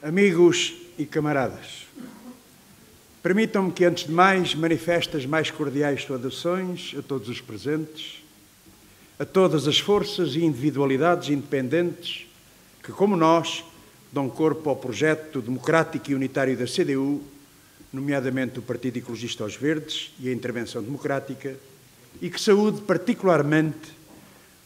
Amigos e camaradas, permitam-me que, antes de mais, manifeste as mais cordiais saudações a todos os presentes, a todas as forças e individualidades independentes que, como nós, dão corpo ao projeto democrático e unitário da CDU, nomeadamente o Partido Ecologista aos Verdes e a Intervenção Democrática, e que saúde particularmente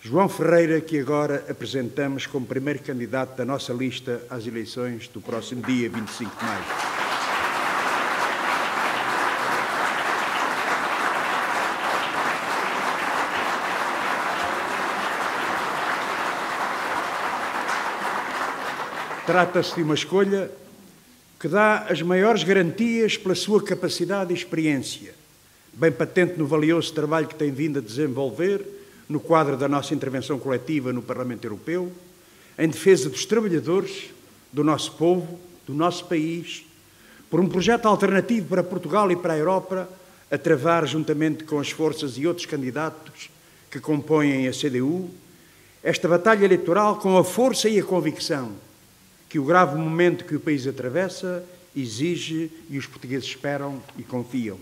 João Ferreira, que agora apresentamos como primeiro candidato da nossa lista às eleições do próximo dia 25 de maio. Trata-se de uma escolha que dá as maiores garantias pela sua capacidade e experiência, bem patente no valioso trabalho que tem vindo a desenvolver no quadro da nossa intervenção coletiva no Parlamento Europeu, em defesa dos trabalhadores, do nosso povo, do nosso país, por um projeto alternativo para Portugal e para a Europa, a travar, juntamente com as forças e outros candidatos que compõem a CDU, esta batalha eleitoral com a força e a convicção que o grave momento que o país atravessa exige e os portugueses esperam e confiam.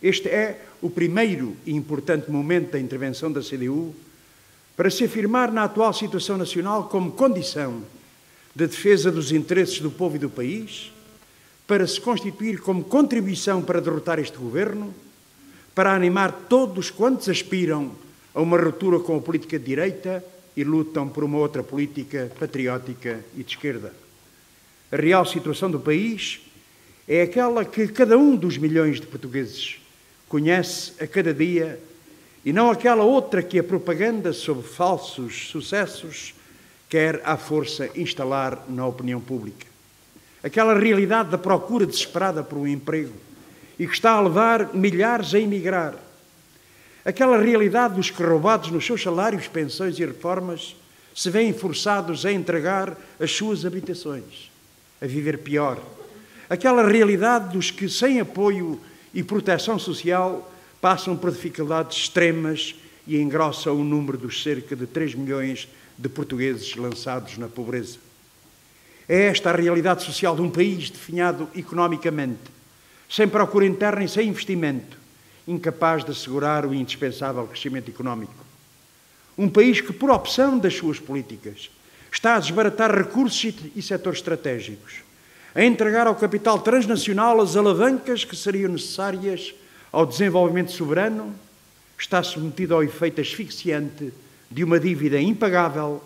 Este é o primeiro e importante momento da intervenção da CDU para se afirmar na atual situação nacional como condição de defesa dos interesses do povo e do país, para se constituir como contribuição para derrotar este governo, para animar todos quantos aspiram a uma ruptura com a política de direita e lutam por uma outra política patriótica e de esquerda. A real situação do país é aquela que cada um dos milhões de portugueses conhece a cada dia e não aquela outra que a propaganda sobre falsos sucessos quer à força instalar na opinião pública. Aquela realidade da procura desesperada por um emprego e que está a levar milhares a emigrar. Aquela realidade dos que, roubados nos seus salários, pensões e reformas, se veem forçados a entregar as suas habitações, a viver pior. Aquela realidade dos que, sem apoio e proteção social, passam por dificuldades extremas e engrossam o número dos cerca de 3 milhões de portugueses lançados na pobreza. É esta a realidade social de um país definhado economicamente, sem procura interna e sem investimento, incapaz de assegurar o indispensável crescimento económico. Um país que, por opção das suas políticas, está a desbaratar recursos e setores estratégicos, a entregar ao capital transnacional as alavancas que seriam necessárias ao desenvolvimento soberano, está submetido ao efeito asfixiante de uma dívida impagável,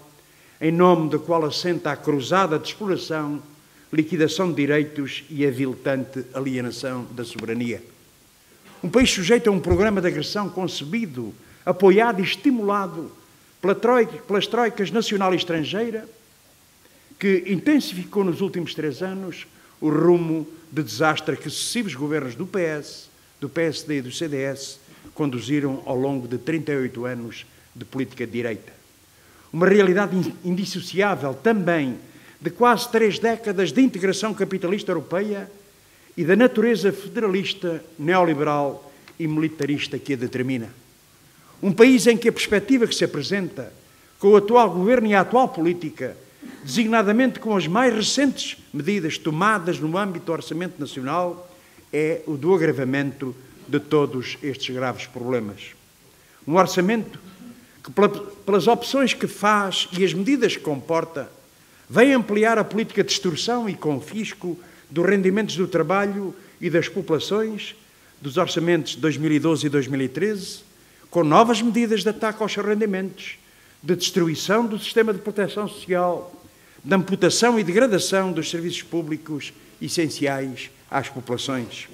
em nome da qual assenta a cruzada de exploração, liquidação de direitos e aviltante alienação da soberania. Um país sujeito a um programa de agressão concebido, apoiado e estimulado pelas troicas nacional e estrangeira, que intensificou nos últimos 3 anos o rumo de desastre que sucessivos governos do PS, do PSD e do CDS conduziram ao longo de 38 anos de política de direita. Uma realidade indissociável também de quase 3 décadas de integração capitalista europeia e da natureza federalista, neoliberal e militarista que a determina. Um país em que a perspectiva que se apresenta com o atual governo e a atual política, designadamente com as mais recentes medidas tomadas no âmbito do Orçamento Nacional, é o do agravamento de todos estes graves problemas. Um orçamento que, pelas opções que faz e as medidas que comporta, vem ampliar a política de extorsão e confisco dos rendimentos do trabalho e das populações dos orçamentos de 2012 e 2013, com novas medidas de ataque aos seus rendimentos, de destruição do sistema de proteção social, de amputação e degradação dos serviços públicos essenciais às populações.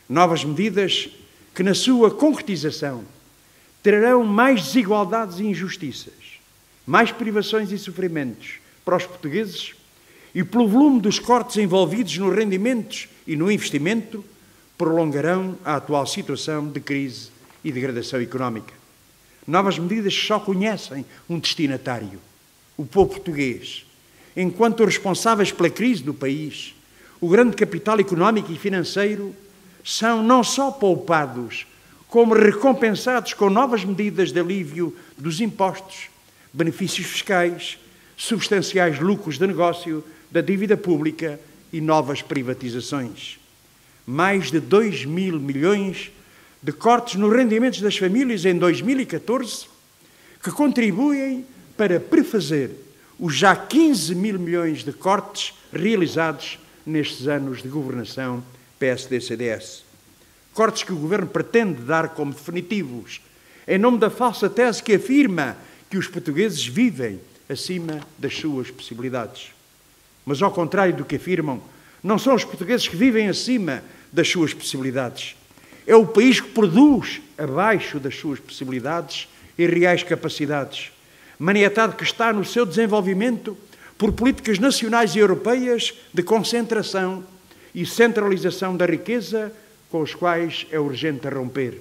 Novas medidas que, na sua concretização, trarão mais desigualdades e injustiças, mais privações e sofrimentos para os portugueses e, pelo volume dos cortes envolvidos nos rendimentos e no investimento, prolongarão a atual situação de crise e degradação económica. Novas medidas que só conhecem um destinatário, o povo português, enquanto responsáveis pela crise do país, o grande capital económico e financeiro são não só poupados, como recompensados com novas medidas de alívio dos impostos, benefícios fiscais, substanciais lucros de negócio, da dívida pública e novas privatizações. Mais de 2 mil milhões de cortes nos rendimentos das famílias em 2014, que contribuem para prefazer os já 15 mil milhões de cortes realizados nestes anos de governação PSD-CDS. Cortes que o Governo pretende dar como definitivos, em nome da falsa tese que afirma que os portugueses vivem acima das suas possibilidades. Mas, ao contrário do que afirmam, não são os portugueses que vivem acima das suas possibilidades. É o país que produz abaixo das suas possibilidades e reais capacidades, maniatado que está no seu desenvolvimento por políticas nacionais e europeias de concentração e centralização da riqueza com os quais é urgente romper.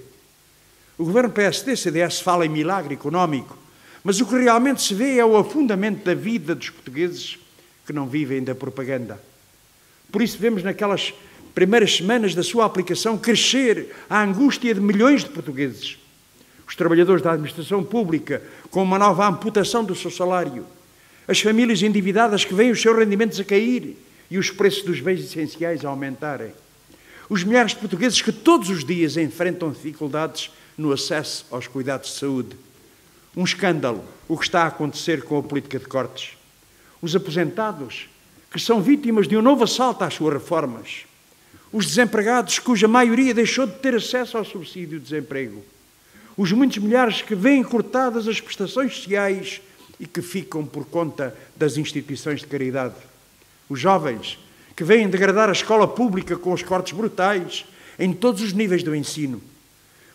O governo PSD-CDS fala em milagre económico, mas o que realmente se vê é o afundamento da vida dos portugueses que não vivem da propaganda. Por isso vemos naquelas primeiras semanas da sua aplicação crescer a angústia de milhões de portugueses. Os trabalhadores da administração pública com uma nova amputação do seu salário, as famílias endividadas que veem os seus rendimentos a cair e os preços dos bens essenciais a aumentarem. Os milhares de portugueses que todos os dias enfrentam dificuldades no acesso aos cuidados de saúde. Um escândalo o que está a acontecer com a política de cortes. Os aposentados que são vítimas de um novo assalto às suas reformas. Os desempregados cuja maioria deixou de ter acesso ao subsídio de desemprego. Os muitos milhares que veem cortadas as prestações sociais e que ficam por conta das instituições de caridade. Os jovens que veem degradar a escola pública com os cortes brutais em todos os níveis do ensino.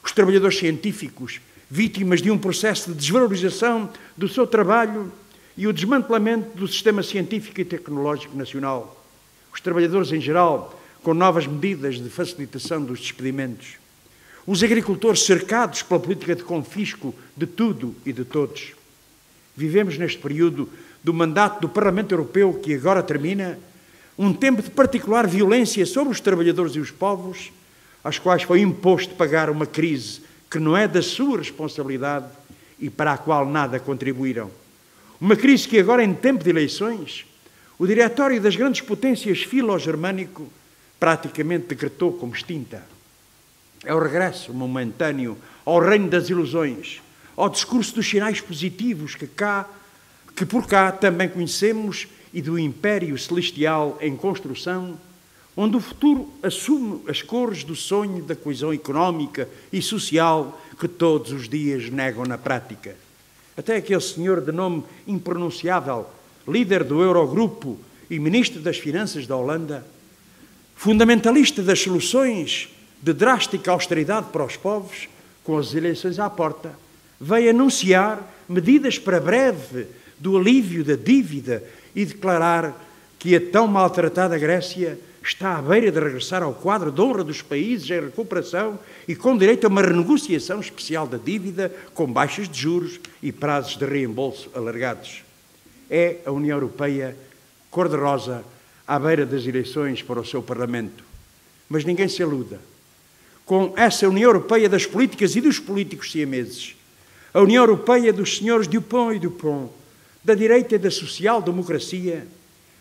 Os trabalhadores científicos, vítimas de um processo de desvalorização do seu trabalho e o desmantelamento do sistema científico e tecnológico nacional. Os trabalhadores em geral, com novas medidas de facilitação dos despedimentos. Os agricultores cercados pela política de confisco de tudo e de todos. Vivemos neste período do mandato do Parlamento Europeu, que agora termina, um tempo de particular violência sobre os trabalhadores e os povos, aos quais foi imposto pagar uma crise que não é da sua responsabilidade e para a qual nada contribuíram. Uma crise que agora, em tempo de eleições, o Diretório das Grandes Potências filo-germânico praticamente decretou como extinta. É o regresso momentâneo ao reino das ilusões, ao discurso dos sinais positivos que por cá também conhecemos e do império celestial em construção, onde o futuro assume as cores do sonho da coesão económica e social que todos os dias negam na prática. Até aquele senhor de nome impronunciável, líder do Eurogrupo e ministro das Finanças da Holanda, fundamentalista das soluções de drástica austeridade para os povos, com as eleições à porta, veio anunciar medidas para breve do alívio da dívida e declarar que a tão maltratada Grécia está à beira de regressar ao quadro de honra dos países em recuperação e com direito a uma renegociação especial da dívida com baixas de juros e prazos de reembolso alargados. É a União Europeia cor-de-rosa à beira das eleições para o seu Parlamento. Mas ninguém se iluda. Com essa União Europeia das políticas e dos políticos siameses, a União Europeia dos senhores Dupont e Dupont, da direita e da social-democracia,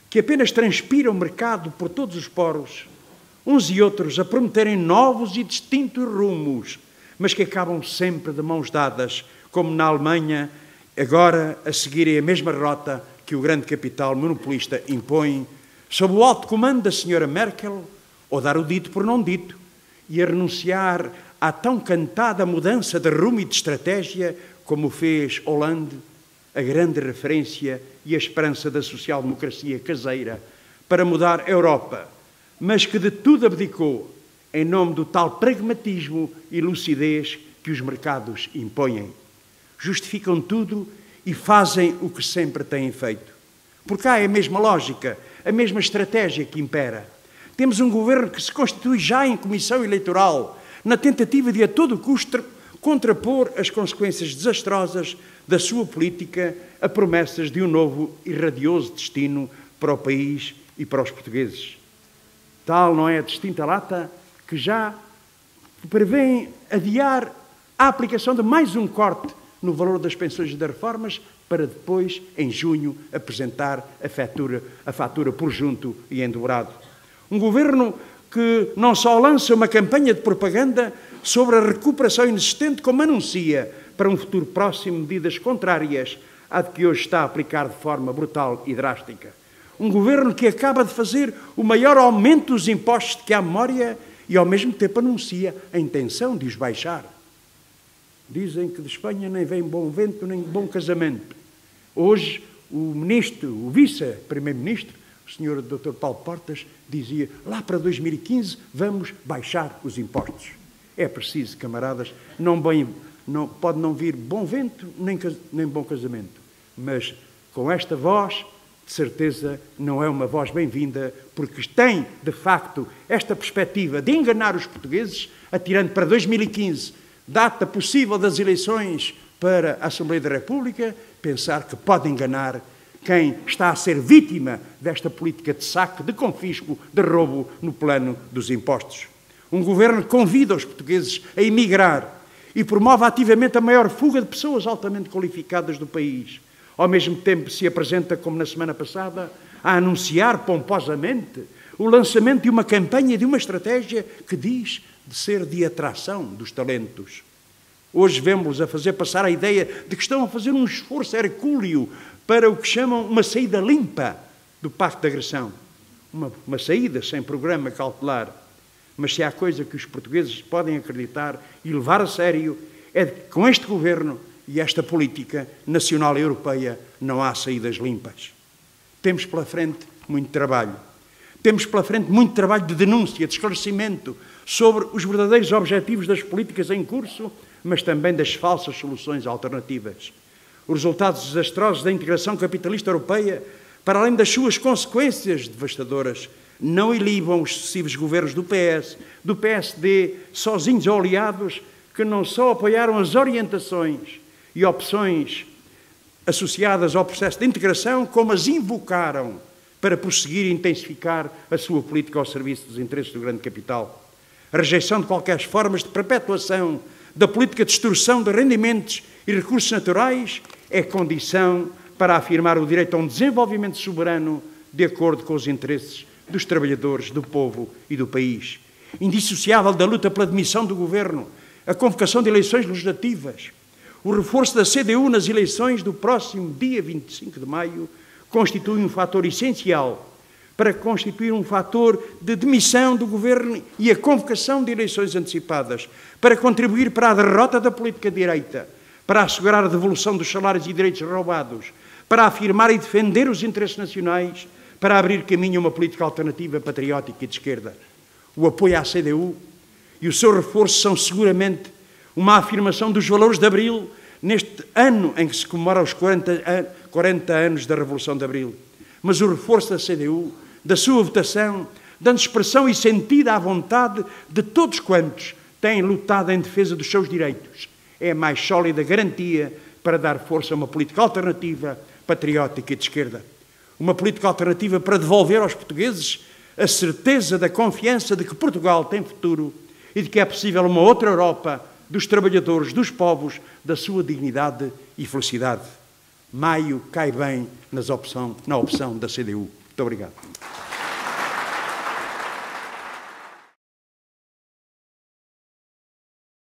que apenas transpiram o mercado por todos os poros, uns e outros a prometerem novos e distintos rumos, mas que acabam sempre de mãos dadas, como na Alemanha, agora a seguirem a mesma rota que o grande capital monopolista impõe, sob o alto comando da senhora Merkel, ou dar o dito por não dito, e a renunciar à tão cantada mudança de rumo e de estratégia, como fez Hollande, a grande referência e a esperança da social-democracia caseira para mudar a Europa, mas que de tudo abdicou em nome do tal pragmatismo e lucidez que os mercados impõem. Justificam tudo e fazem o que sempre têm feito. Por cá é a mesma lógica, a mesma estratégia que impera. Temos um governo que se constitui já em comissão eleitoral, na tentativa de a todo custo contrapor as consequências desastrosas da sua política a promessas de um novo e radioso destino para o país e para os portugueses. Tal não é a distinta lata que já prevêem adiar a aplicação de mais um corte no valor das pensões e das reformas, para depois, em junho, apresentar a fatura por junto e em dobrado. Um governo que não só lança uma campanha de propaganda sobre a recuperação inexistente, como anuncia, para um futuro próximo, medidas contrárias à de que hoje está a aplicar de forma brutal e drástica. Um governo que acaba de fazer o maior aumento dos impostos de que há memória e, ao mesmo tempo, anuncia a intenção de os baixar. Dizem que de Espanha nem vem bom vento nem bom casamento. Hoje, o vice-primeiro-ministro, o senhor Dr. Paulo Portas, dizia, lá para 2015 vamos baixar os impostos. É preciso, camaradas, pode não vir bom vento nem bom casamento, mas com esta voz, de certeza, não é uma voz bem-vinda, porque tem, de facto, esta perspectiva de enganar os portugueses, atirando para 2015, data possível das eleições para a Assembleia da República, pensar que pode enganar quem está a ser vítima desta política de saque, de confisco, de roubo no plano dos impostos. Um governo que convida os portugueses a emigrar e promove ativamente a maior fuga de pessoas altamente qualificadas do país. Ao mesmo tempo se apresenta, como na semana passada, a anunciar pomposamente o lançamento de uma campanha e de uma estratégia que diz de ser de atração dos talentos. Hoje vemos-los a fazer passar a ideia de que estão a fazer um esforço hercúleo para o que chamam uma saída limpa do pacto de agressão. Uma saída sem programa cautelar. Mas se há coisa que os portugueses podem acreditar e levar a sério, é que com este governo e esta política nacional e europeia não há saídas limpas. Temos pela frente muito trabalho. Temos pela frente muito trabalho de denúncia, de esclarecimento sobre os verdadeiros objetivos das políticas em curso, mas também das falsas soluções alternativas. Os resultados desastrosos da integração capitalista europeia, para além das suas consequências devastadoras, não ilibam os sucessivos governos do PS, do PSD, sozinhos ou aliados, que não só apoiaram as orientações e opções associadas ao processo de integração, como as invocaram para prosseguir e intensificar a sua política ao serviço dos interesses do grande capital. A rejeição de qualquer formas de perpetuação da política de extorsão de rendimentos e recursos naturais é condição para afirmar o direito a um desenvolvimento soberano de acordo com os interesses dos trabalhadores, do povo e do país. Indissociável da luta pela demissão do governo, a convocação de eleições legislativas, o reforço da CDU nas eleições do próximo dia 25 de maio constitui um fator essencial para constituir um fator de demissão do governo e a convocação de eleições antecipadas, para contribuir para a derrota da política de direita, para assegurar a devolução dos salários e direitos roubados, para afirmar e defender os interesses nacionais, para abrir caminho a uma política alternativa, patriótica e de esquerda. O apoio à CDU e o seu reforço são seguramente uma afirmação dos valores de Abril, neste ano em que se comemora os 40 anos da Revolução de Abril. Mas o reforço da CDU, da sua votação, dando expressão e sentido à vontade de todos quantos têm lutado em defesa dos seus direitos, é a mais sólida garantia para dar força a uma política alternativa, patriótica e de esquerda. Uma política alternativa para devolver aos portugueses a certeza da confiança de que Portugal tem futuro e de que é possível uma outra Europa dos trabalhadores, dos povos, da sua dignidade e felicidade. Maio cai bem na opção da CDU. Muito obrigado.